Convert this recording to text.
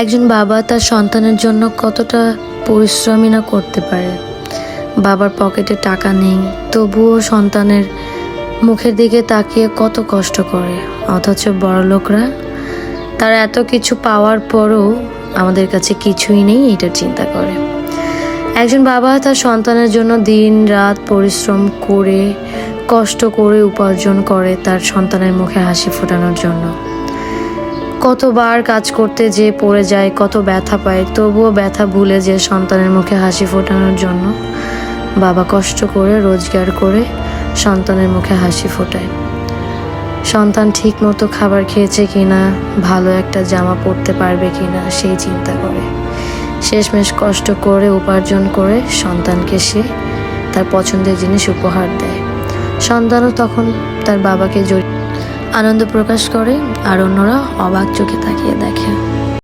একজন বাবা তার সন্তানের জন্য কতটা পরিশ্রমই না করতে পারে। বাবার পকেটে টাকা নেই, তবুও সন্তানের মুখের দিকে তাকিয়ে কত কষ্ট করে। অথচ বড়লোকরা তারা এত কিছু পাওয়ার পরও আমাদের কাছে কিছুই নেই, এটা চিন্তা করে। একজন বাবা তার সন্তানের জন্য দিন রাত পরিশ্রম করে কষ্ট করে উপার্জন করে তার সন্তানের মুখে হাসি ফোটানোর জন্য। কতবার কাজ করতে যে পড়ে যায়, কত ব্যথা পায়, তবুও ব্যথা ভুলে যে সন্তানের মুখে হাসি ফোটানোর জন্য বাবা কষ্ট করে রোজগার করে সন্তানের মুখে হাসি ফোটায়। সন্তান ঠিক মতো খাবার খেয়েছে কিনা, ভালো একটা জামা পরতে পারবে কিনা সেই চিন্তা করে। শেষমেশ কষ্ট করে উপার্জন করে সন্তানকে সে তার পছন্দের জিনিস উপহার দেয়। সন্তানও তখন তার বাবাকে আনন্দ প্রকাশ করে, আর অন্যরা অবাক চোখে তাকিয়ে দেখে।